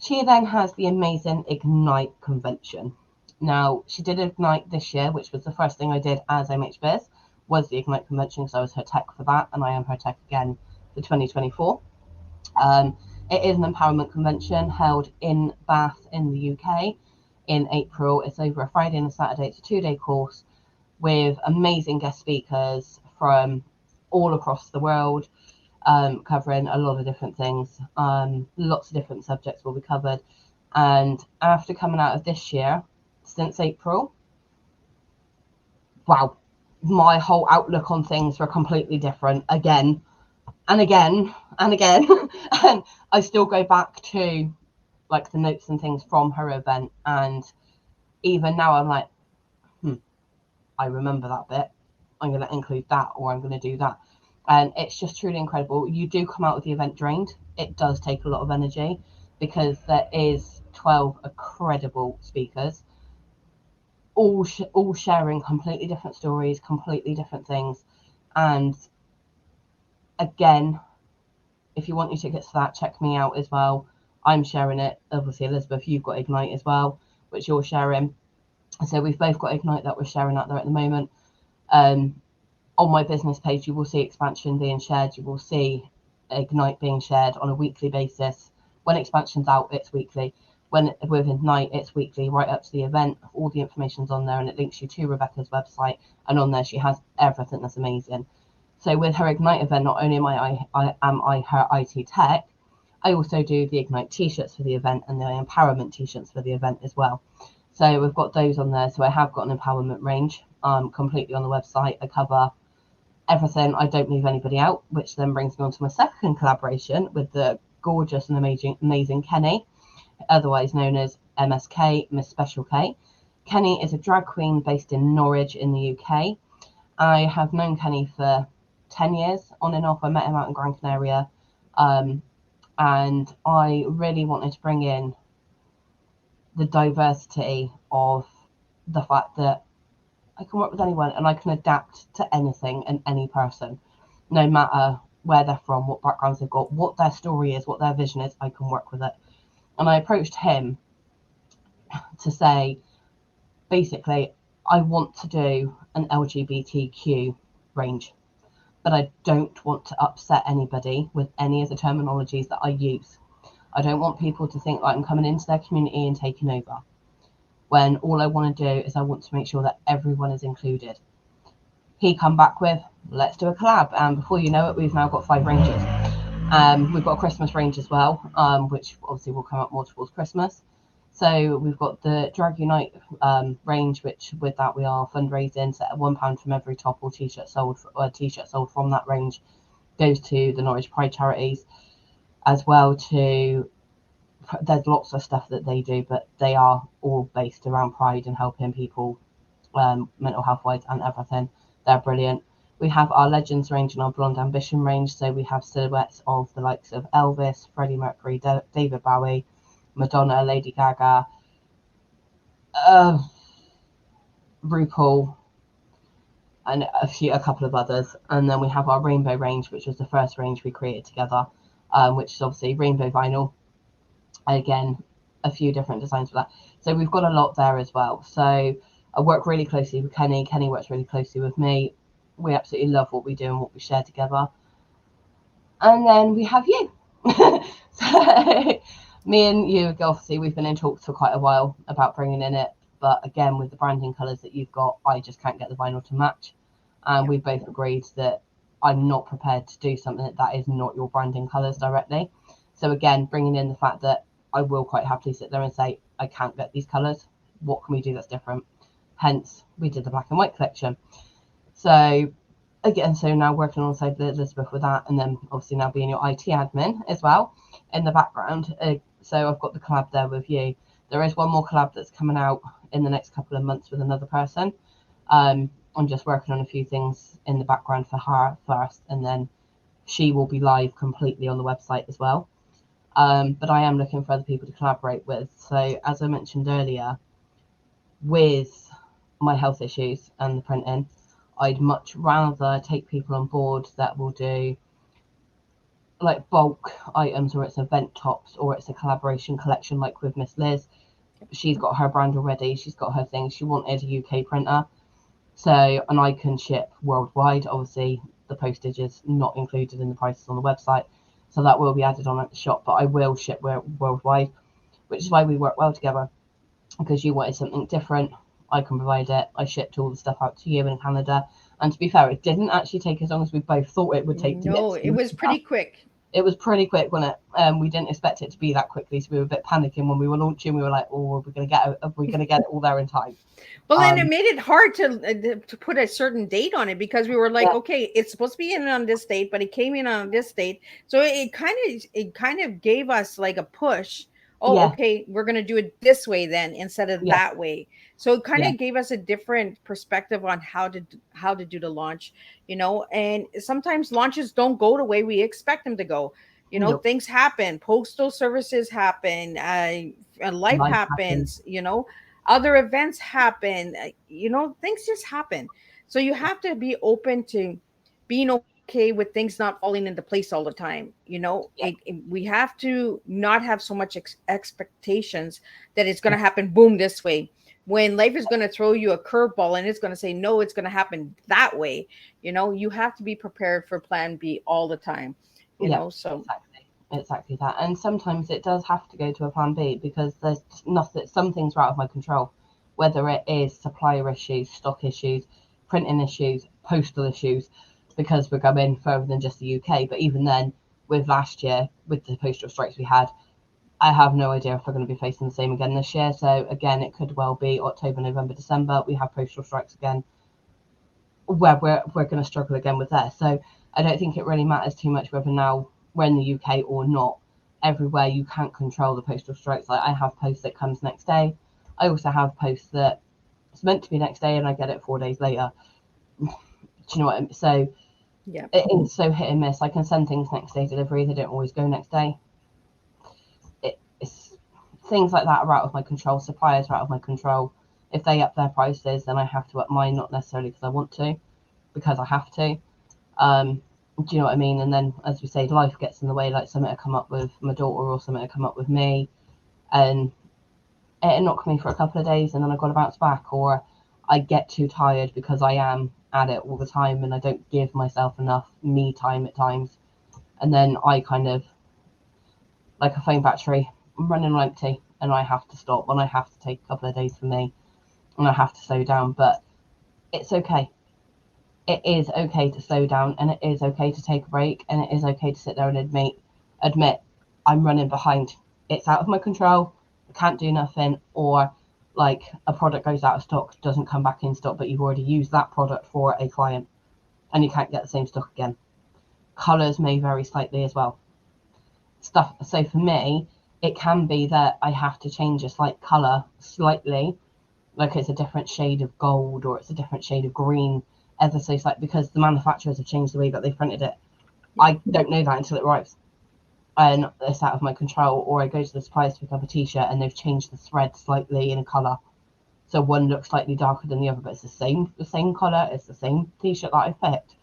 She then has the amazing Ignite convention. Now, she did Ignite this year, which was the first thing I did as MHBiz, was the Ignite convention, because I was her tech for that, and I am her tech again for 2024. It is an empowerment convention held in Bath in the UK in April. It's over a Friday and a Saturday. It's a 2-day course with amazing guest speakers from all across the world, covering a lot of different things. Lots of different subjects will be covered. And after coming out of this year, since April, wow, my whole outlook on things were completely different again and again and again. And I still go back to like the notes and things from her event, and even now I'm like, I remember that bit, I'm going to include that, or I'm going to do that. And it's just truly incredible. You do come out of the event drained. It does take a lot of energy because there is 12 incredible speakers, all sharing completely different stories, completely different things. And again, if you want your tickets for that, check me out as well. I'm sharing it. Obviously, Elizabeth, you've got Ignite as well, which you're sharing. So we've both got Ignite that we're sharing out there at the moment. On my business page, you will see expansion being shared. You will see Ignite being shared on a weekly basis. When expansion's out, it's weekly. When with Ignite, it's weekly, right up to the event. All the information's on there, and it links you to Rebecca's website. And on there, she has everything that's amazing. So with her Ignite event, not only am I her IT tech, I also do the Ignite t-shirts for the event and the empowerment t-shirts for the event as well. So we've got those on there. So I have got an empowerment range completely on the website. I cover everything. I don't leave anybody out, which then brings me on to my second collaboration with the gorgeous and amazing Kenny, otherwise known as MSK, Miss Special K. Kenny is a drag queen based in Norwich in the UK. I have known Kenny for 10 years on and off. I met him out in Gran Canaria, and I really wanted to bring in the diversity of the fact that I can work with anyone and I can adapt to anything and any person, no matter where they're from, what backgrounds they've got, what their story is, what their vision is. I can work with it. And I approached him to say, basically, I want to do an LGBTQ range, but I don't want to upset anybody with any of the terminologies that I use. I don't want people to think like I'm coming into their community and taking over, when all I want to do is I want to make sure that everyone is included. He come back with, let's do a collab, and before you know it, we've now got 5 ranges. We've got a Christmas range as well, which obviously will come up more towards Christmas. So we've got the Drag Unite range, which with that we are fundraising. So at £1 from every top or t-shirt sold, from that range goes to the Norwich Pride charities, as well to, there's lots of stuff that they do, but they are all based around Pride and helping people mental health wise and everything. They're brilliant. We have our Legends range and our Blonde Ambition range. So we have silhouettes of the likes of Elvis, Freddie Mercury, David Bowie, Madonna, Lady Gaga, RuPaul, and a couple of others. And then we have our Rainbow range, which was the first range we created together, which is obviously rainbow vinyl. Again, a few different designs for that. So we've got a lot there as well. So I work really closely with Kenny. Kenny works really closely with me. We absolutely love what we do and what we share together. And then we have you. So me and you, obviously, we've been in talks for quite a while about bringing in it. But again, with the branding colours that you've got, I just can't get the vinyl to match. And we both agreed that I'm not prepared to do something that is not your branding colours directly. So again, bringing in the fact that I will quite happily sit there and say, I can't get these colours. What can we do that's different? Hence, we did the black and white collection. So again, so now working alongside Elizabeth with that, and then obviously now being your IT admin as well in the background. So I've got the collab there with you. There is one more collab that's coming out in the next couple of months with another person. I'm just working on a few things in the background for her first, and then she will be live completely on the website as well. But I am looking for other people to collaborate with. So as I mentioned earlier, with my health issues and the printing, I'd much rather take people on board that will do like bulk items, or it's event tops, or it's a collaboration collection like with Miss Liz. She's got her brand already, she's got her thing. She wanted a UK printer, so, and I can ship worldwide. Obviously the postage is not included in the prices on the website, so that will be added on at the shop, but I will ship worldwide, which is why we work well together, because you wanted something different. I can provide it. I shipped all the stuff out to you in Canada, and to be fair, it didn't actually take as long as we both thought it would take. No, it was pretty quick. It was pretty quick, wasn't it? We didn't expect it to be that quickly, so we were a bit panicking when we were launching. We were like, "Oh, are we going to get it all there in time?" Well, and it made it hard to put a certain date on it, because we were like, okay, it's supposed to be in on this date, but it came in on this date, so it kind of gave us like a push oh, Yeah, okay, we're going to do it this way then instead of yeah, that way. So it kind yeah. of gave us a different perspective on how to do the launch, and sometimes launches don't go the way we expect them to go. Nope. Things happen, postal services happen, life Life happens. happens, other events happen, things just happen. So you have to be open to being okay with things not falling into place all the time. Yeah, We have to not have so much expectations that it's going yeah, to happen boom this way, when life is going to throw you a curveball and it's going to say no, it's going to happen that way. You have to be prepared for plan B all the time. yeah. So Exactly that. And sometimes it does have to go to a plan B because there's nothing. Some things are out of my control, whether it is supplier issues, stock issues, printing issues, postal issues, because we're going further than just the UK. But even then, with last year, with the postal strikes we had, I have no idea if we're going to be facing the same again this year. So again, it could well be October, November, December. We have postal strikes again, where we're going to struggle again with that. So I don't think it really matters too much whether now we're in the UK or not. Everywhere you can't control the postal strikes. Like I have post that comes next day. I also have post that it's meant to be next day and I get it 4 days later. Do you know what I mean? So yeah. it is so hit and miss. I can send things next day delivery. They don't always go next day. It's things like that are out of my control. Suppliers are out of my control. If they up their prices, then I have to up mine, not necessarily because I want to, because I have to. Do you know what I mean? And then, as we say, life gets in the way. Like something to come up with my daughter, or something to come up with me, and it knocked me for a couple of days, and then I got to bounce back, or I get too tired because I am at it all the time, and I don't give myself enough me time at times, and then I kind of like a phone battery, I'm running on empty, and I have to stop, and I have to take a couple of days for me, and I have to slow down, but it's okay. It is okay to slow down and it is okay to take a break and it is okay to sit there and admit I'm running behind. It's out of my control. I can't do nothing, or like a product goes out of stock, doesn't come back in stock, but you've already used that product for a client and you can't get the same stock again. Colours may vary slightly as well. Stuff so for me, it can be that I have to change a slight colour slightly, like it's a different shade of gold or it's a different shade of green, ever so slight, because the manufacturers have changed the way that they printed it. Yeah. I don't know that until it arrives, and it's out of my control. Or I go to the suppliers to pick up a t-shirt and they've changed the thread slightly in colour, so one looks slightly darker than the other, but it's the same colour, it's the same t-shirt that I've picked.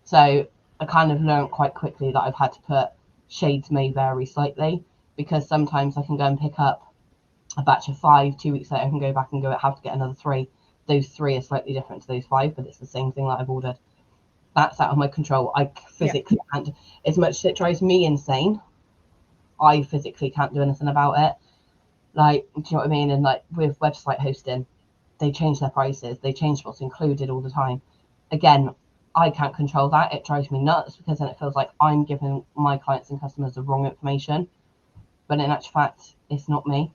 So I kind of learned quite quickly that I've had to put shades may vary slightly, because sometimes I can go and pick up a batch of 5, 2 weeks later I can go back and go, I have to get another 3. Those 3 are slightly different to those 5, but it's the same thing that I've ordered. That's out of my control. I Yeah. physically can't. As much as it drives me insane, I physically can't do anything about it. Like, do you know what I mean? And like with website hosting, they change their prices, they change what's included all the time. Again, I can't control that. It drives me nuts because then it feels like I'm giving my clients and customers the wrong information. But in actual fact, it's not me.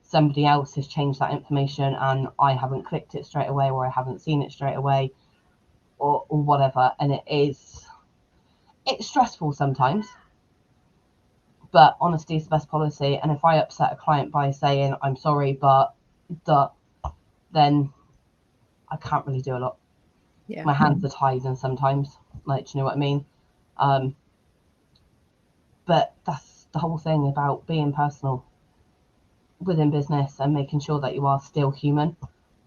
Somebody else has changed that information and I haven't clicked it straight away, or I haven't seen it straight away, or whatever. And it's stressful sometimes, but honesty is the best policy. And if I upset a client by saying I'm sorry, but the then I can't really do a lot. Yeah. My hands are tied, and sometimes, like, do you know what I mean? Um, but that's the whole thing about being personal within business and making sure that you are still human.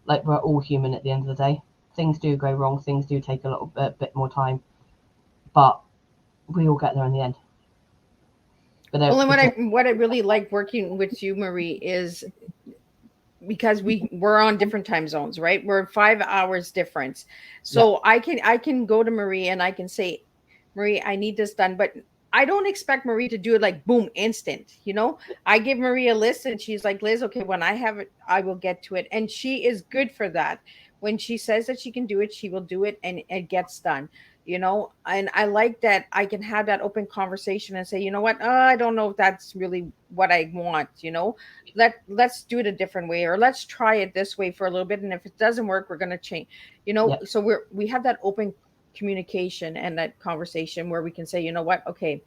Like, we're all human at the end of the day. Things do go wrong, things do take a little bit more time, but we all get there in the end. But Well, and what I really like working with you, Marie, is because we're on different time zones, right? We're 5 hours difference. yeah, So I can go to Marie and I can say, Marie, I need this done, but I don't expect Marie to do it like boom instant. I give Marie a list and she's like, Liz, okay, when I have it I will get to it, and she is good for that. When she says that she can do it, she will do it and it gets done. And I like that I can have that open conversation and say, you know what, I don't know if that's really what I want. Let's do it a different way, or let's try it this way for a little bit, and if it doesn't work we're going to change. yeah, So we have that open communication and that conversation where we can say, you know what, okay,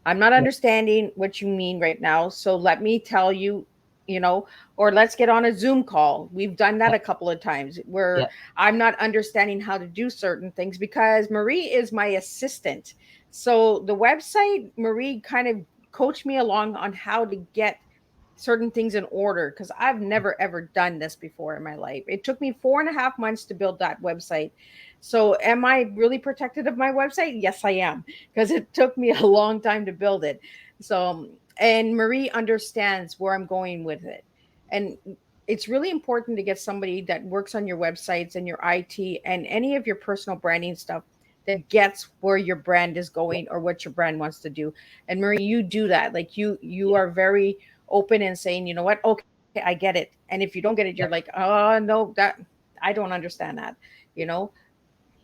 I'm not Yeah. understanding what you mean right now. So let me tell you, you know, or let's get on a Zoom call. We've done that Yeah. a couple of times where Yeah. I'm not understanding how to do certain things because Marie is my assistant. So the website, Marie kind of coached me along on how to get certain things in order because I've never ever done this before in my life. It took me 4.5 months to build that website. So am I really protected of my website? Yes, I am, because it took me a long time to build it. So, and Marie understands where I'm going with it. And it's really important to get somebody that works on your websites and your IT and any of your personal branding stuff that gets where your brand is Yeah. going or what your brand wants to do. And Marie, you do that. Like you Yeah. are very open and saying, you know what, okay, I get it. And if you don't get it, you're like, Yeah. oh no, that I don't understand that, you know.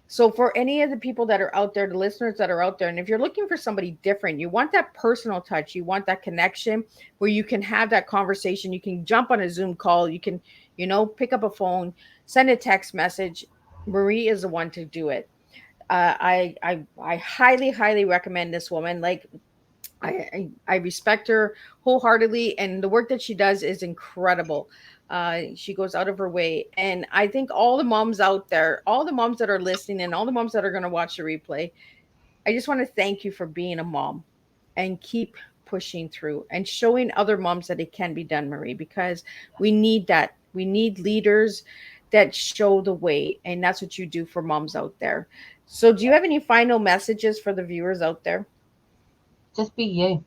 So for any of the people that are out there, the listeners that are out there, and if you're looking for somebody different, you want that personal touch, you want that connection where you can have that conversation, you can jump on a Zoom call, you can, you know, pick up a phone, send a text message. Marie is the one to do it. I highly, highly recommend this woman. Like I respect her wholeheartedly, and the work that she does is incredible. She goes out of her way, and I think all the moms out there, all the moms that are listening, and all the moms that are going to watch the replay, I just want to thank you for being a mom, and keep pushing through and showing other moms that it can be done, Marie, because we need that. We need leaders that show the way, and that's what you do for moms out there. So, do you have any final messages for the viewers out there? Just be you.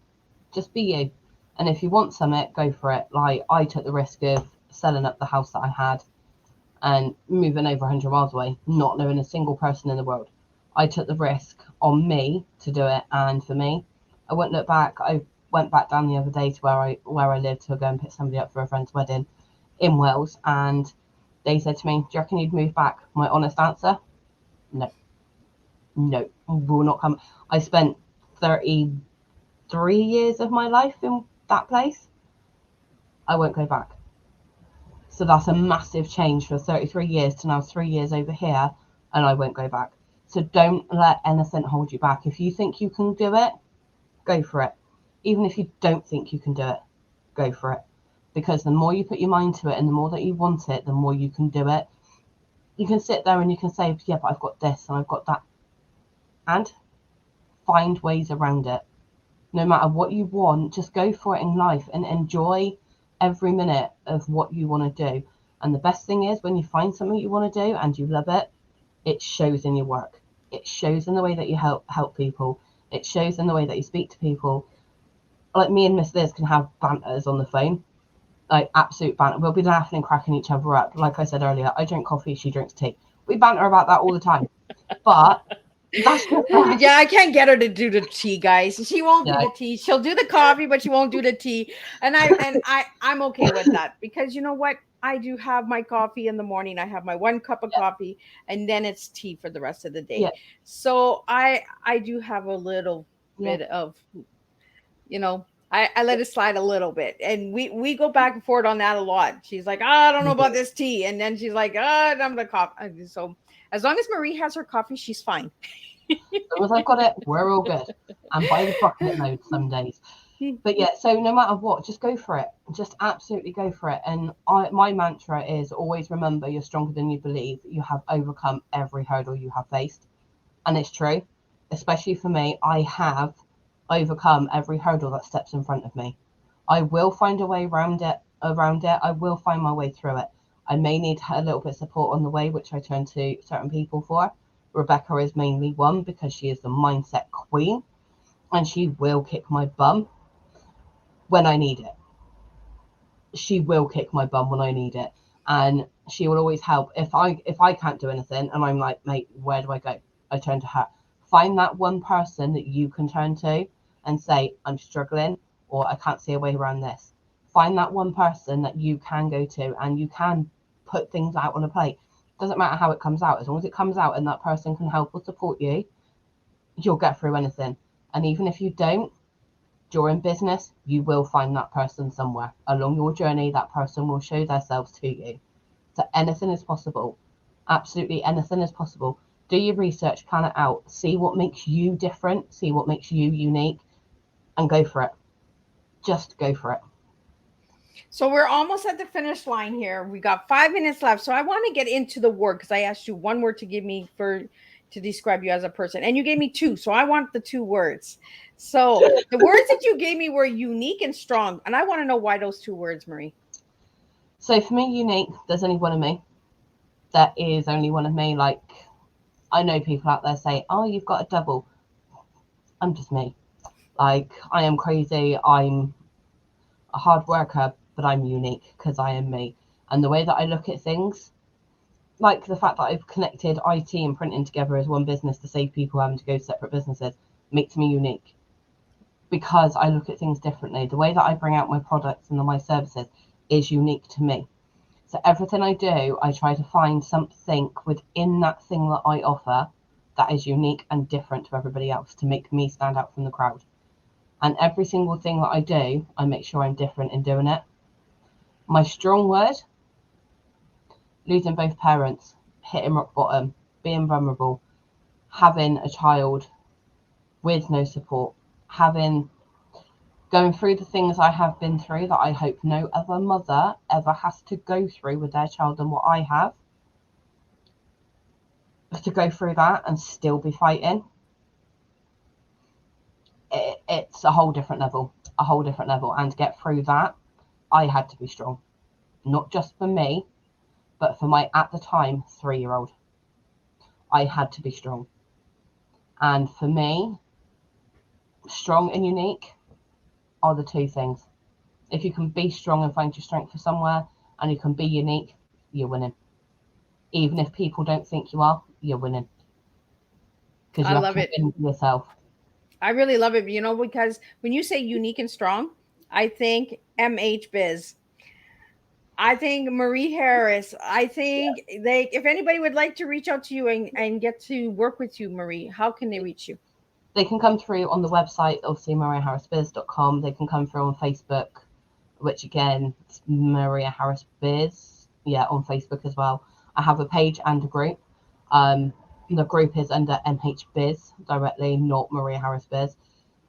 Just be you. And if you want something, go for it. Like I took the risk of selling up the house that I had and moving over 100 miles away, not knowing a single person in the world. I took the risk on me to do it, and for me, I won't look back. I went back down the other day to where I live to go and pick somebody up for a friend's wedding in Wales, and they said to me, "Do you reckon you'd move back?" My honest answer, no, no, will not come. I spent 33 years of my life in that place. I won't go back. So that's a massive change for 33 years to now 3 years over here, and I won't go back. So don't let anything hold you back. If you think you can do it, go for it. Even if you don't think you can do it, go for it. Because the more you put your mind to it and the more that you want it, the more you can do it. You can sit there and you can say, yeah, but I've got this and I've got that. And find ways around it. No matter what you want, just go for it in life and enjoy every minute of what you want to do. And the best thing is when you find something you want to do and you love it, it shows in your work. It shows in the way that you help people. It shows in the way that you speak to people. Like me and Miss Liz can have banters on the phone, like absolute banter. We'll be laughing and cracking each other up. Like I said earlier, I drink coffee, she drinks tea. We banter about that all the time. But that's just us. Yeah, I can't get her to do the tea, guys. She won't do Yeah, the tea. She'll do the coffee, but she won't do the tea. And I'm okay with that because you know what? I do have my coffee in the morning. I have my one cup of yeah, coffee, and then it's tea for the rest of the day. yeah, So I do have a little yeah, bit of, you know, I let it slide a little bit, and we go back and forth on that a lot. She's like, oh, I don't know we do. about this tea, and then she's like, oh, I'm the coffee. So as long as Marie has her coffee, she's fine. As long as I've got it, we're all good. And by the bucket load some days. But yeah, so no matter what, just go for it. Just absolutely go for it. And my mantra is always remember you're stronger than you believe. You have overcome every hurdle you have faced. And it's true, especially for me, I have overcome every hurdle that steps in front of me. I will find a way around it. I will find my way through it. I may need a little bit of support on the way, which I turn to certain people for. Rebecca is mainly one because she is the mindset queen and she will kick my bum when I need it. She will kick my bum when I need it. And she will always help. If I can't do anything and I'm like, mate, where do I go? I turn to her. Find that one person that you can turn to and say, I'm struggling or I can't see a way around this. Find that one person that you can go to and you can put things out on a plate. Doesn't matter how it comes out, as long as it comes out and that person can help or support you, you'll get through anything. And even if you don't, during business, you will find that person somewhere. Along your journey, that person will show themselves to you. So anything is possible. Absolutely anything is possible. Do your research, plan it out, see what makes you different, see what makes you unique. and go for it. Just go for it. So we're almost at the finish line here. We got 5 minutes left. So I want to get into the word because I asked you one word to give me to describe you as a person. And you gave me two. So I want the two words. So the words that you gave me were unique and strong. And I want to know why those two words, Marie. So for me, unique, there's only one of me. There is only one of me. Like, I know people out there say, oh, you've got a double. I'm just me. Like, I am crazy. I'm a hard worker, but I'm unique because I am me. And the way that I look at things, like the fact that I've connected IT and printing together as one business to save people having to go to separate businesses, makes me unique because I look at things differently. The way that I bring out my products and my services is unique to me. So everything I do, I try to find something within that thing that I offer that is unique and different to everybody else to make me stand out from the crowd. And every single thing that I do, I make sure I'm different in doing it. My strong word, losing both parents, hitting rock bottom, being vulnerable, having a child with no support, going through the things I have been through that I hope no other mother ever has to go through with their child than what I have. To go through that and still be fighting, it's a whole different level. And to get through that, I had to be strong. Not just for me, but for my, at the time, 3-year-old. I had to be strong. And for me, strong and unique are the two things. If you can be strong and find your strength for somewhere, and you can be unique, you're winning. Even if people don't think you are, you're winning. Because you have to win yourself. I really love it, because when you say unique and strong, I think MH Biz. I think Marie Harris. I think if anybody would like to reach out to you and get to work with you, Marie, how can they reach you? They can come through on the website, obviously, mariaharrisbiz.com. They can come through on Facebook, which again, it's Maria Harris Biz. Yeah, on Facebook as well. I have a page and a group. The group is under MH Biz directly, not Maria Harris Biz.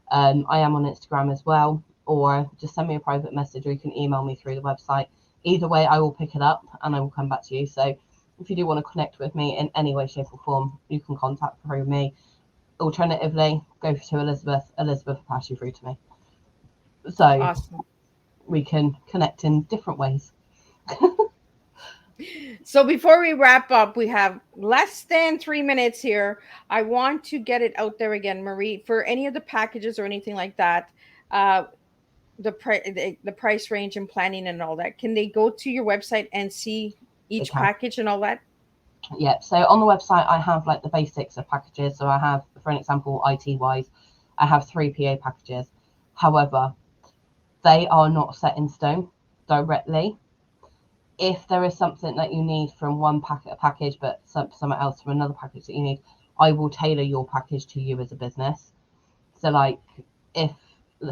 I am on Instagram as well, or just send me a private message, or you can email me through the website. Either way, I will pick it up and I will come back to you. So if you do want to connect with me in any way, shape or form, you can contact through me. Alternatively, go to Elizabeth. Elizabeth will pass you through to me. So awesome. We can connect in different ways. So before we wrap up, we have less than 3 minutes here. I want to get it out there again, Marie, for any of the packages or anything like that, the price range and planning and all that. Can they go to your website and see each package and all that? Yeah. So on the website, I have like the basics of packages. So I have, for an example, IT wise, I have 3 PA packages. However, they are not set in stone directly. If there is something that you need from one package, but something else from another package that you need, I will tailor your package to you as a business. So like if,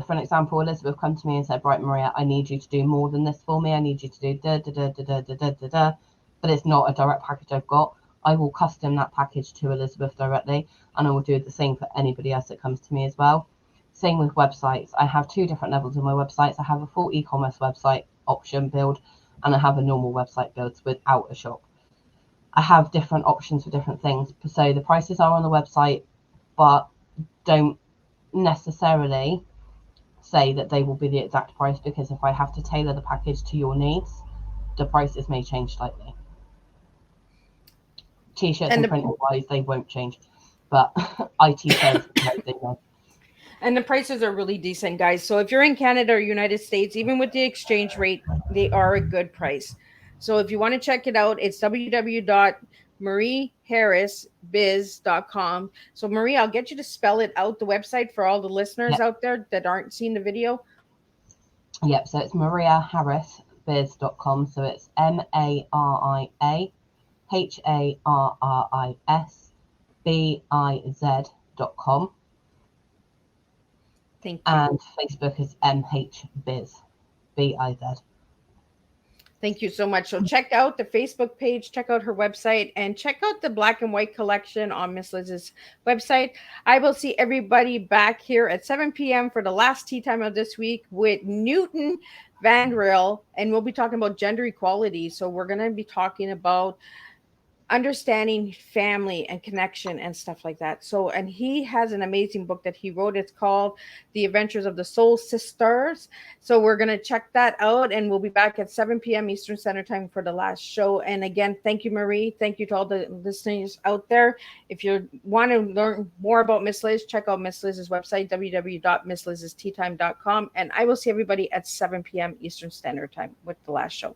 for an example, Elizabeth come to me and said, right, Maria, I need you to do more than this for me. I need you to do da da da da da da da da da. But it's not a direct package I've got. I will custom that package to Elizabeth directly, and I will do the same for anybody else that comes to me as well. Same with websites. I have 2 different levels of my websites. I have a full e-commerce website option build, and I have a normal website build without a shop. I have different options for different things. So the prices are on the website, but don't necessarily say that they will be the exact price, because if I have to tailor the package to your needs, the prices may change slightly. T-shirts and printing wise, they won't change, but IT services, they won't. And the prices are really decent, guys. So if you're in Canada or United States, even with the exchange rate, they are a good price. So if you want to check it out, it's www.marieharrisbiz.com. So Marie, I'll get you to spell it out, the website, for all the listeners out there that aren't seeing the video. Yep, so it's mariaharrisbiz.com. So it's MariaHarrisBiz.com. Thank you. And Facebook is MH Biz, BIZ. Thank you so much. So check out the Facebook page, check out her website, and check out the black and white collection on Miss Liz's website. I will see everybody back here at 7 p.m. for the last tea time of this week with Newton Vandrill, and we'll be talking about gender equality. So we're going to be talking about understanding family and connection and stuff like that. So, and he has an amazing book that he wrote. It's called The Adventures of the Soul Sisters. So we're going to check that out, and we'll be back at 7 p.m. Eastern Standard Time for the last show. And again, thank you, Marie. Thank you to all the listeners out there. If you want to learn more about Miss Liz, check out Miss Liz's website, www.misslizsteatime.com. And I will see everybody at 7 p.m. Eastern Standard Time with the last show.